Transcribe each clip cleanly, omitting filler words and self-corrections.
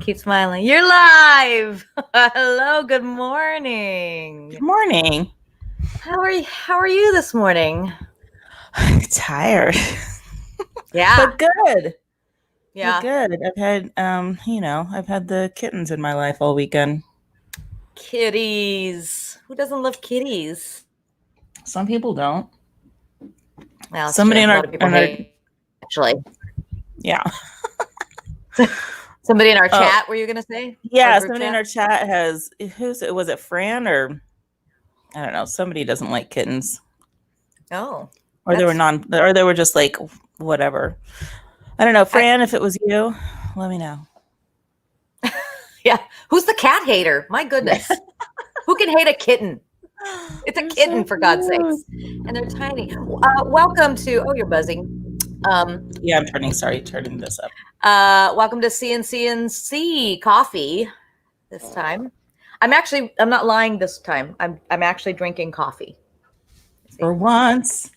Keep smiling. You're live. Hello. Good morning. Good morning. How are you this morning? I'm tired, Yeah. but good. But Yeah. good. I've had, I've had the kittens in my life all weekend. Kitties. Who doesn't love kitties? Some people don't. Well, it's true. Somebody A in lot of people our hate actually. yeah, Somebody in our oh chat, were you gonna say? Our yeah, group somebody in chat? our chat has who's it? Was it Fran or I don't know? Somebody doesn't like kittens, Oh, or that's they were just like whatever. I don't know, I Fran. If it was you, let me know. yeah. Who's the cat hater? My goodness. Who can hate a kitten? It's a They're so kitten, for God's cute. sakes. And they're tiny. Welcome to, oh, you're buzzing. Yeah, turning this up. Welcome to CNC Coffee this time. I'm not lying this time. I'm actually drinking coffee. See? For once.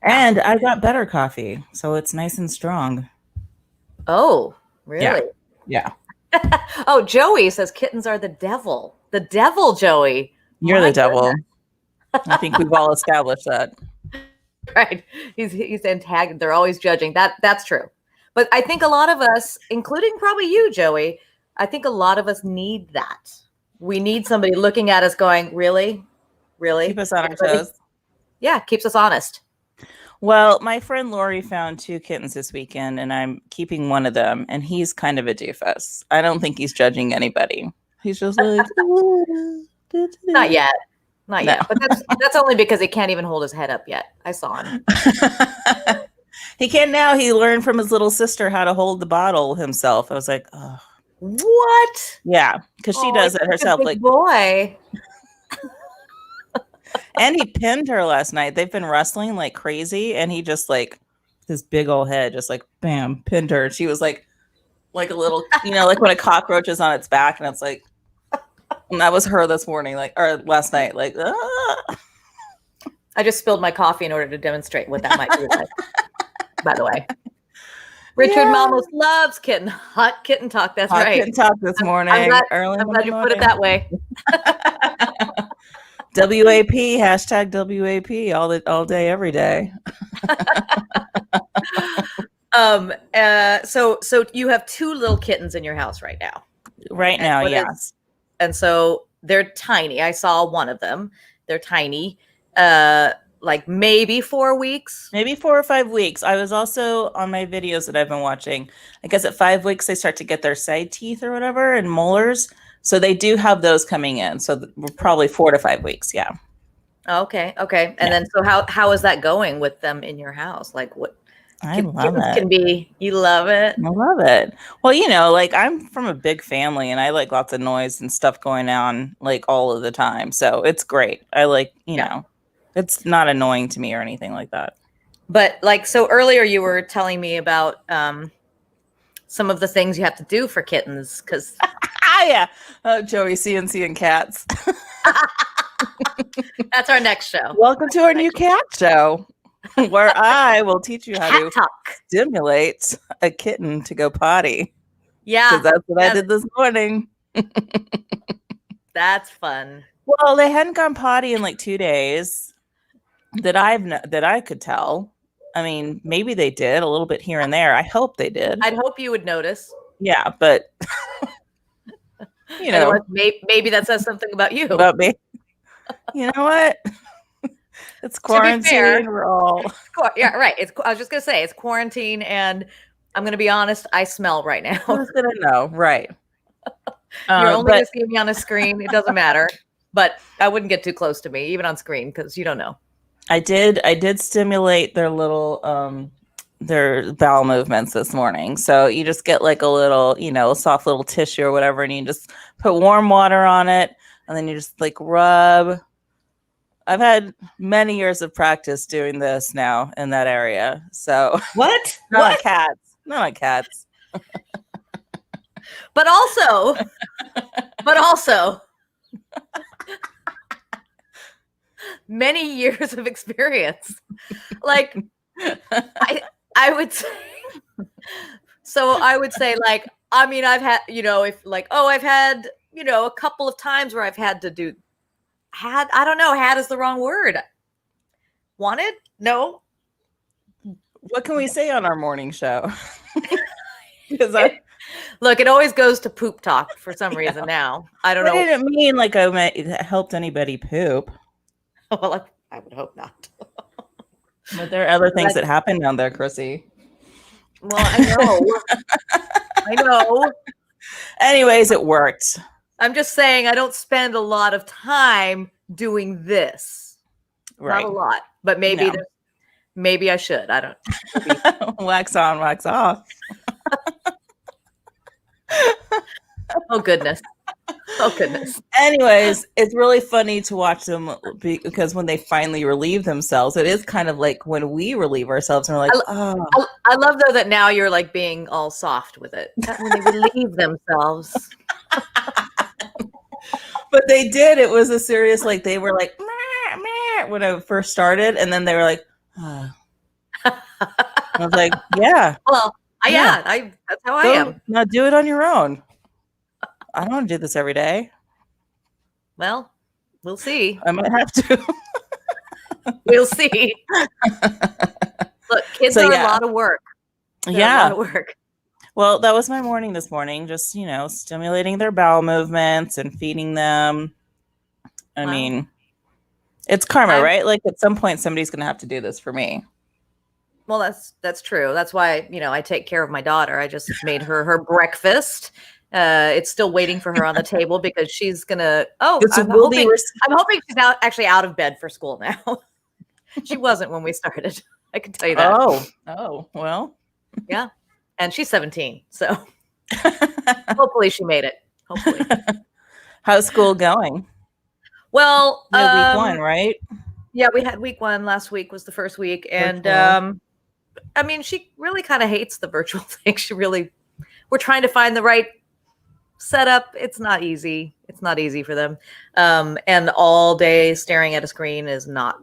Yeah. And I got better coffee, so it's nice and strong. Oh, Yeah. really? Yeah. Oh, Joey says kittens are the devil. The devil, Joey. You're My the goodness. devil. I think we've all established that. Right. He's antagonist. They're always judging. That's true. But I think a lot of us, including probably you, Joey, I think a lot of us need that. We need somebody looking at us going, really? Keep Really? us on our Really? toes. Yeah, keeps us honest. Well, my friend Lori found two kittens this weekend, and I'm keeping one of them, and he's kind of a doofus. I don't think he's judging anybody. He's just like, Not yet. Not no. yet. But that's only because he can't even hold his head up yet. I saw him. He can now. He learned from his little sister how to hold the bottle himself. I was like, oh, What? yeah, because she Oh, does he's it such a herself. big Like, boy. and he pinned her last night. They've been wrestling like crazy, and he just like his big old head, just like bam, pinned her. She was like a little, like when a cockroach is on its back, and it's like, and that was her this morning, like or last night, like. Ah. I just spilled my coffee in order to demonstrate what that might be like. By the way, Richard Yeah. Malmos loves hot kitten talk. That's Hot right. kitten talk this morning, I'm glad. early I'm glad Monday you put it morning. that way. WAP hashtag WAP all day every day. So you have two little kittens in your house right now. Right And now, what is yes. and so they're tiny. I saw one of them. They're tiny. Like maybe 4 weeks. Maybe 4 or 5 weeks. I was also on my videos that I've been watching. I guess at 5 weeks they start to get their side teeth or whatever and molars. So they do have those coming in. So we're probably 4 to 5 weeks. Yeah. Okay. And Yeah. then so how is that going with them in your house? Like what I love kittens it. can be? You love it? I love it. Well, like I'm from a big family and I like lots of noise and stuff going on like all of the time. So it's great. I like, Yeah. it's not annoying to me or anything like that. But like so earlier you were telling me about some of the things you have to do for kittens because Yeah. Oh, Joey, CNC and cats. that's our next show. Welcome to our new cat show where I will teach you how Cat to talk. stimulate a kitten to go potty. Yeah. Because that's what I did this morning. That's fun. Well, they hadn't gone potty in like 2 days that I could tell. I mean, maybe they did a little bit here and there. I hope they did. I'd hope you would notice. Yeah, but Otherwise, maybe that says something about you. about me. You know what? It's quarantine. fair, We're all yeah, right. I was just gonna say it's quarantine, and I'm gonna be honest. I smell right now. who's gonna know, right? You're only But gonna see me on a screen. It doesn't matter. But I wouldn't get too close to me, even on screen, because you don't know. I did stimulate their little their bowel movements this morning. So you just get like a little, a soft little tissue or whatever, and you just put warm water on it, and then you just like rub. I've had many years of practice doing this now in that area. So What? not on cats. Not on cats. But also, many years of experience. Like I would say, so I would say like I mean, I've had, I've had, a couple of times where I've had to do, I don't know, had is the wrong word. Wanted? No. What can we say on our morning show? Because look, it always goes to poop talk for some reason now. I don't know. I didn't mean like I helped anybody poop. Well, I would hope not. But there are other things that happen down there, Chrissy. Well, I know. I know. Anyways, it worked. I'm just saying I don't spend a lot of time doing this. Right. Not a lot, but maybe I should. I don't. Wax on, wax off. Oh, goodness. Oh, goodness. Anyways, it's really funny to watch them because when they finally relieve themselves, it is kind of like when we relieve ourselves and we're like, oh. I love, though, that now you're like being all soft with it. When they relieve themselves. But they did. It was a serious, like, they were like, meh, meh, when I first started. And then they were like, oh. I was like, yeah. Well, that's how I am. Now do it on your own. I don't want to do this every day. Well, we'll see. I might have to. We'll see. Look, kids are a lot of work. A lot of work. Well, that was my morning this morning. Just, stimulating their bowel movements and feeding them. I mean, it's karma, right? Like at some point, somebody's going to have to do this for me. Well, that's true. That's why, I take care of my daughter. I just made her breakfast. It's still waiting for her on the table because she's gonna. I'm hoping she's actually out of bed for school now. She wasn't when we started. I can tell you that. Oh, well, yeah, and she's 17, so hopefully she made it. Hopefully. How's school going? Well, week 1, right? Yeah, we had week 1. Last week was the first week, and I mean, she really kind of hates the virtual thing. We're trying to find the right setup. It's not easy. It's not easy for them. And all day staring at a screen is not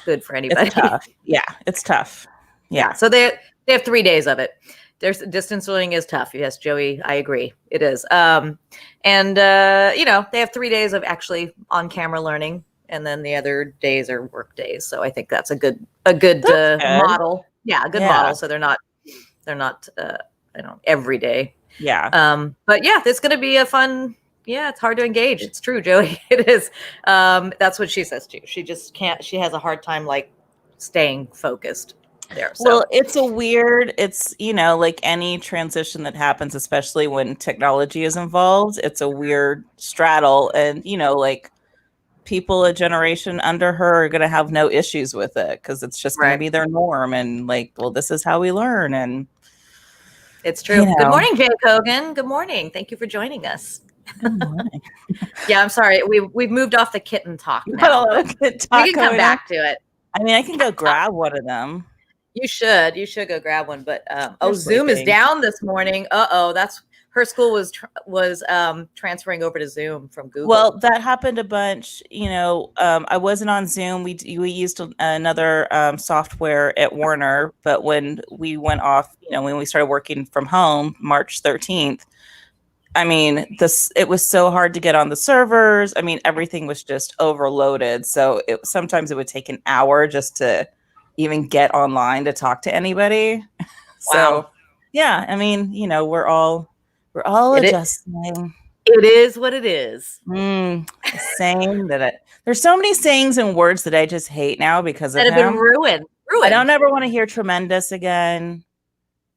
good for anybody. It's tough. Yeah, it's tough. Yeah. So they have 3 days of it. There's distance learning is tough. Yes, Joey, I agree. It is. And they have 3 days of actually on camera learning, and then the other days are work days. So I think that's a good model. Yeah, a good model. So they're not every day. Yeah. But yeah, it's going to be a fun. Yeah, it's hard to engage. It's true, Joey. It is. That's what she says too. She just can't. She has a hard time like staying focused there. So. Well, it's like any transition that happens, especially when technology is involved. It's a weird straddle, and like people a generation under her are going to have no issues with it because it's just going to be their norm, and like, well, this is how we learn, and. It's true. Good morning, Jay Kogan. Good morning. Thank you for joining us. Good morning. Yeah, I'm sorry. We've moved off the kitten talk now. We can come back to it. I mean, I can go grab one of them. You should go grab one. But Zoom is down this morning. That's her school was transferring over to Zoom from Google. Well, that happened a bunch. I wasn't on Zoom. We used another software at Warner, but when we went off, when we started working from home, March 13th, I mean, it was so hard to get on the servers. I mean, everything was just overloaded. So sometimes it would take an hour just to even get online to talk to anybody. Wow. So yeah, I mean, we're all adjusting. It is what it is. Saying that there's so many sayings and words that I just hate now because of that have been ruined. I don't ever want to hear tremendous again.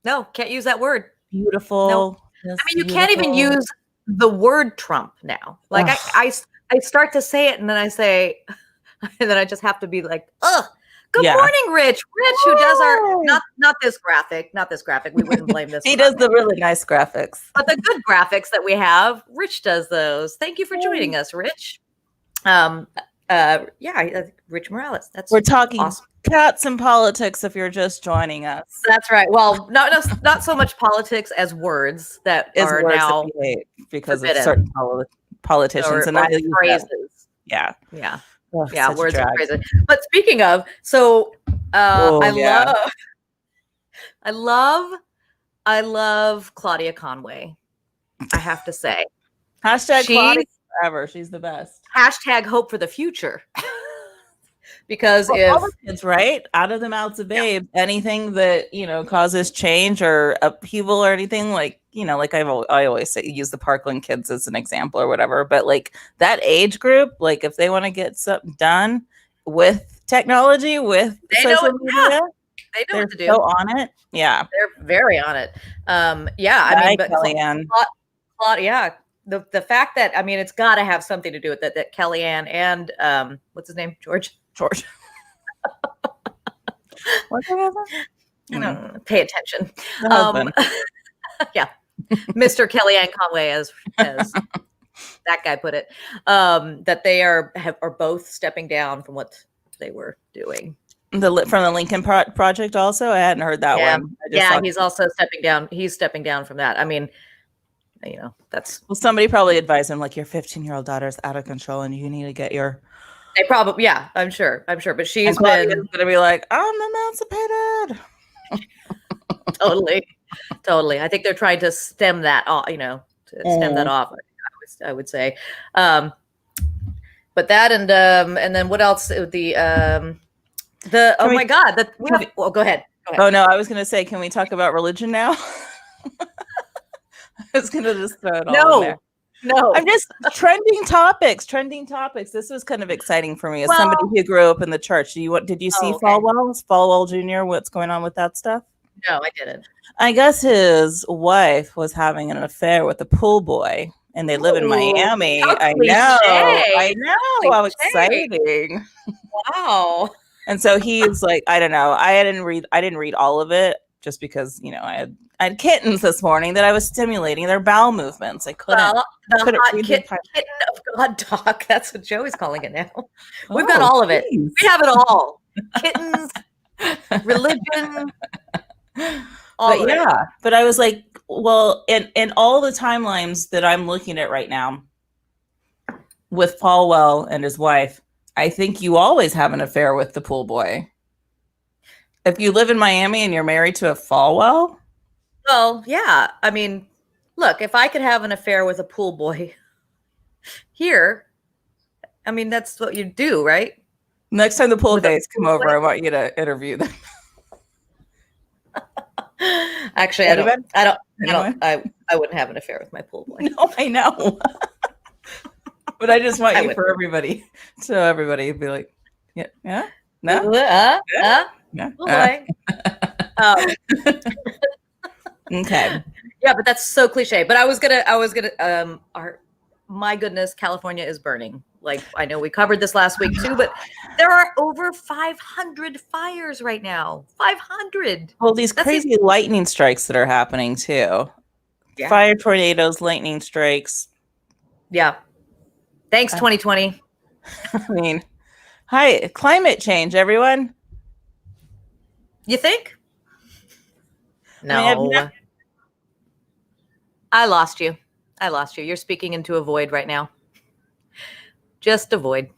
No, can't use that word. Beautiful. No. I mean, you can't even use the word Trump now. Like I start to say it and then I say, and then I just have to be like, ugh. Good morning, Rich. Rich, who does our not this graphic. We wouldn't blame this. He does the really nice graphics, but the good graphics that we have, Rich does those. Thank you for joining us, Rich. Rich Morales. We're talking awesome. Cats and politics. If you're just joining us, that's right. Well, not so much politics as words that are words now that because forbidden. Of certain politicians and phrases. Yeah. Oh, yeah, words are crazy. But speaking of, so I love I love Claudia Conway. I have to say. Hashtag Claudia forever. She's the best. Hashtag hope for the future. Because all if the kids, right? Out of the mouths of babes, anything that, causes change or upheaval or anything, like, like I always say, use the Parkland kids as an example or whatever, but like that age group, like if they want to get something done with technology, with social media, they know what to do. So on it. Yeah. They're very on it. I mean, but Kellyanne. Yeah. The fact that, I mean, it's got to have something to do with that Kellyanne and what's his name? George. What's her name? Pay attention. Yeah. Mr. Kellyanne Conway, as that guy put it, that they are both stepping down from what they were doing. From the Lincoln Project also? I hadn't heard that one. He's also stepping down. He's stepping down from that. I mean, that's... Well, somebody probably advised him, like, your 15-year-old daughter's out of control and you need to get your... They probably, I'm sure. But she's been going to be like, I'm emancipated. Totally. I think they're trying to stem that off, stem that off, I would say. But that and then what else? My God, go ahead. Oh no, I was going to say, can we talk about religion now? I was going to just throw it all in there. No, I'm just trending topics. This was kind of exciting for me as somebody who grew up in the church. Did you see Falwell Jr.? What's going on with that stuff? No, I didn't. I guess his wife was having an affair with a pool boy, and they live in Miami. I know. How exciting! Wow. And so he's like, I don't know. I didn't read all of it just because I had kittens this morning that I was stimulating their bowel movements. I couldn't. Kitten of God talk. That's what Joey's calling it now. We've got all of it. We have it all. Kittens, religion. But I was like, well, in all the timelines that I'm looking at right now with Falwell and his wife, I think you always have an affair with the pool boy. If you live in Miami and you're married to a Falwell. Well, yeah. I mean, look, if I could have an affair with a pool boy here, I mean, that's what you do, right? Next time the pool guys come over, I want you to interview them. Actually, I wouldn't have an affair with my pool boy. No, I know. But I just want you for everybody. So everybody would be like, yeah, no, pool boy. Okay. Yeah, but that's so cliche. But I was gonna my goodness, California is burning. Like, I know we covered this last week too, but there are over 500 fires right now. 500. Well, these crazy lightning strikes that are happening too. Yeah. Fire, tornadoes, lightning strikes. Yeah. Thanks, 2020. I mean, hi, climate change, everyone. You think? No. I lost you. You're speaking into a void right now. Just a void.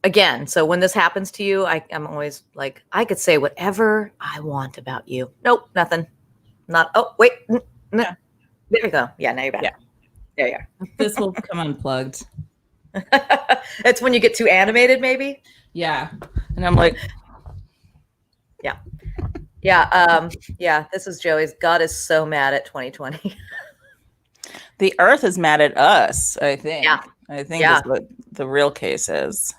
Again, so when this happens to you, I'm always like, I could say whatever I want about you. Nope, nothing. Wait. No. There we go. Yeah, now you're back. Yeah. There you are. This will come unplugged. It's when you get too animated, maybe? Yeah. And I'm like... Yeah. Yeah. This is Joey's. God is so mad at 2020. The earth is mad at us, I think. Yeah. I think is what the real case is.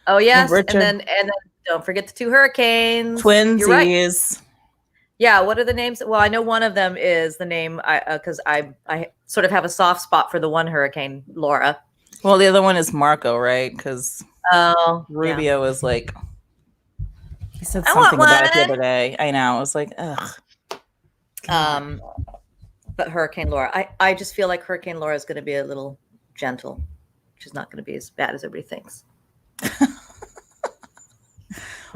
Oh, yes. And then don't forget the 2 hurricanes. Twinsies. You're right. Yeah. What are the names? Well, I know one of them is the name because I sort of have a soft spot for the one hurricane, Laura. Well, the other one is Marco, right? Because Rubio was like... He said something about it the other day. I know. I was like, ugh. But Hurricane Laura, I just feel like Hurricane Laura is going to be a little gentle. She's not going to be as bad as everybody thinks.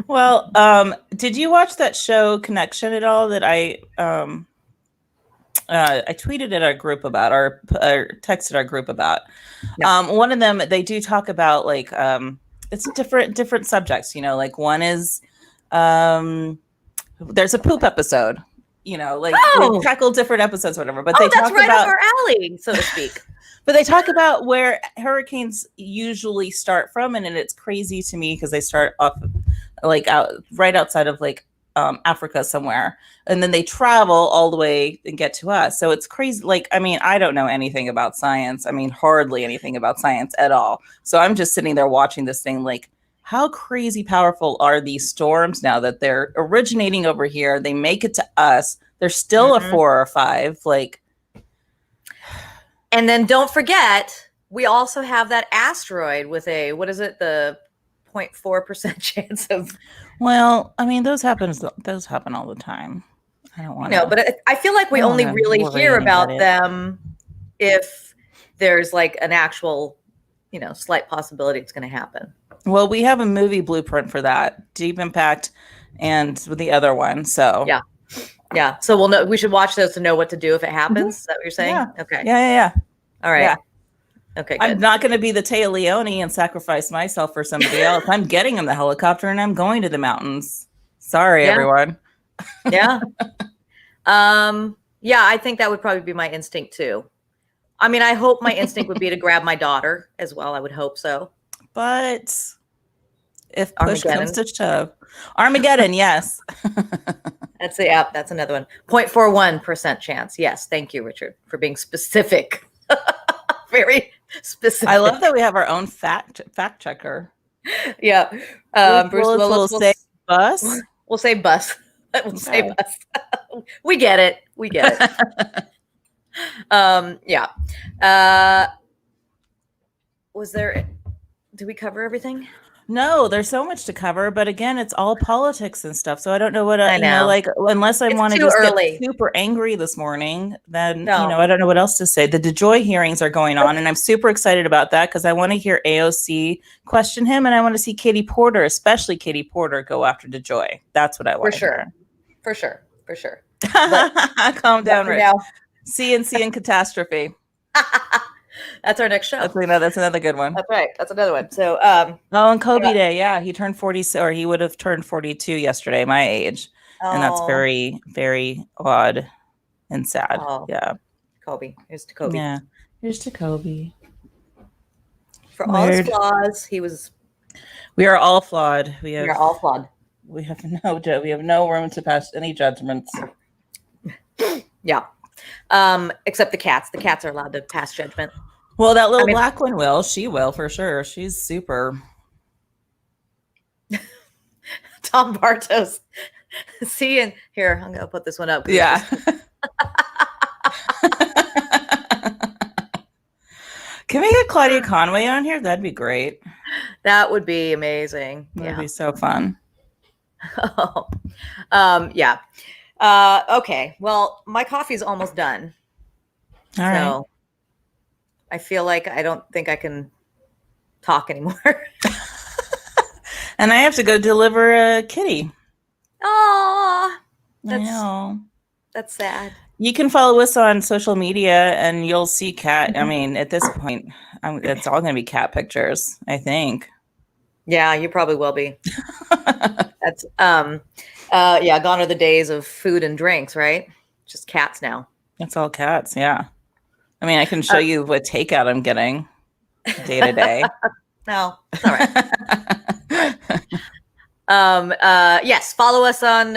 Well, did you watch that show Connection at all that I tweeted at our group about or texted our group about? Yeah. One of them, they do talk about like, it's different subjects, like one is, there's a poop episode like they tackle different episodes, whatever. But they that's talk right about up our alley, so to speak. But they talk about where hurricanes usually start from, and it's crazy to me because they start off like right outside of like Africa somewhere, and then they travel all the way and get to us. So it's crazy. Like, I mean, I don't know anything about science. I mean, hardly anything about science at all. So I'm just sitting there watching this thing like, how crazy powerful are these storms now that they're originating over here? They make it to us. They're still a 4 or 5. Like, and then don't forget, we also have that asteroid with the 0.4% chance of. Well, I mean, those happen all the time. I don't want to. No, but I feel like we only really hear about them if there's like an actual, slight possibility it's going to happen. Well, we have a movie blueprint for that, Deep Impact, and the other one. So yeah. So we'll know. We should watch those to know what to do if it happens. Is that what you're saying? Yeah. Okay. Yeah. All right. Yeah. Okay. Good. I'm not going to be the Taya Leone and sacrifice myself for somebody else. I'm getting in the helicopter and I'm going to the mountains. Sorry, everyone. Yeah. Yeah, I think that would probably be my instinct too. I mean, I hope my instinct would be to grab my daughter as well. I would hope so. But if push comes to shove, Armageddon, yes. That's another one. 0.41% chance. Yes. Thank you, Richard, for being specific. Very specific. I love that we have our own fact checker. Yeah. Bruce Willis will say bus. We'll say bus. We'll say bus. We get it. Yeah. Did we cover everything? No, there's so much to cover, but again, it's all politics and stuff. So I don't know what like unless I want to just get super angry this morning, then I don't know what else to say. The DeJoy hearings are going on, and I'm super excited about that because I want to hear AOC question him, and I want to see Katie Porter, especially Katie Porter, go after DeJoy. That's what I want. For sure. Calm down, Rich. CNC and catastrophe. That's our next show. That's another good one. That's right. That's another one. So, and Kobe Day. Yeah, he turned 40, or he would have turned 42 yesterday, my age, and that's very, very odd and sad. Yeah, Kobe. Here's to Kobe. Yeah, here's to Kobe. For all his flaws, he was. We are all flawed. We are all flawed. We have no room to pass any judgments. Yeah. Except the cats. The cats are allowed to pass judgment. Well, that little black one will. She will for sure. She's super. Tom Bartos. See, and here, I'm gonna put this one up. Yeah. Can we get Claudia Conway on here? That'd be great. That would be amazing. That'd be so fun. Yeah. Okay. Well, my coffee's almost done. All right. I feel like I don't think I can talk anymore. And I have to go deliver a kitty. Oh, I know. That's sad. You can follow us on social media and you'll see cat. I mean, at this point, it's all going to be cat pictures, I think. Yeah, you probably will be. That's gone are the days of food and drinks, right? Just cats now. It's all cats, yeah. I mean, I can show you what takeout I'm getting day to day. No, it's all right. Yes, follow us on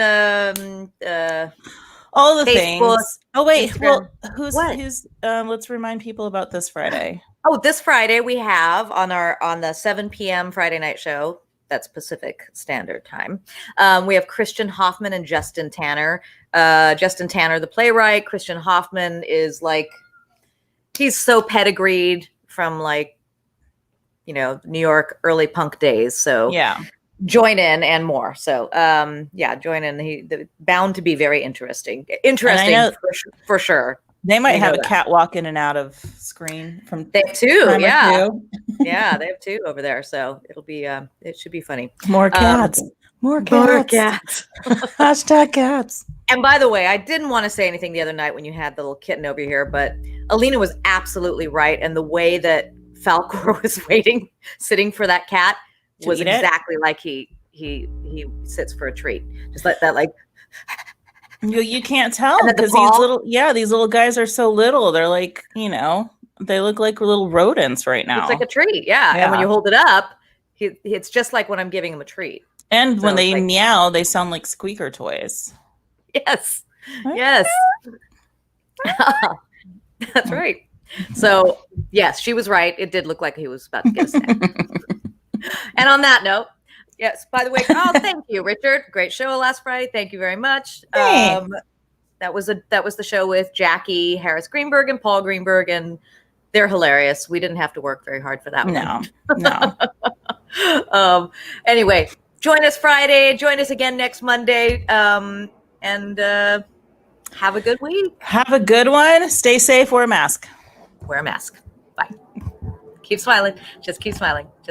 all the Facebook, things. Oh wait, Instagram. Well, who's let's remind people about this Friday. Oh, this Friday we have on the 7 p.m. Friday night show. That's Pacific Standard Time. We have Christian Hoffman and Justin Tanner. Justin Tanner, the playwright. Christian Hoffman is he's so pedigreed from New York early punk days. So yeah, join in and more. So join in. Bound to be very interesting. Interesting for sure. They might have a cat walk in and out of screen from. They have two, yeah, yeah, they have two over there. So it'll be it should be funny. More cats, more cats. Hashtag cats. And by the way, I didn't want to say anything the other night when you had the little kitten over here, but Alina was absolutely right, and the way that Falcor was sitting for that cat was exactly like he sits for a treat, just like that, You can't tell And then the because paw. these little guys are so little. They're like, they look like little rodents right Looks like now. a treat, yeah. And when Yeah. you hold it up, it's just like when I'm giving him a treat. And when So it's they like, meow, they sound like squeaker toys. yes, yes, that's right. So yes, she was right. It did look like he was about to get a snack. And on that note, yes. By the way, oh, thank you, Richard. Great show last Friday. Thank you very much. Thanks. That was the show with Jackie Harris Greenberg and Paul Greenberg, and they're hilarious. We didn't have to work very hard for that one. No. Anyway, join us Friday. Join us again next Monday. And have a good week. Have a good one. Stay safe. Wear a mask. Wear a mask. Bye. Keep smiling. Just keep smiling. Just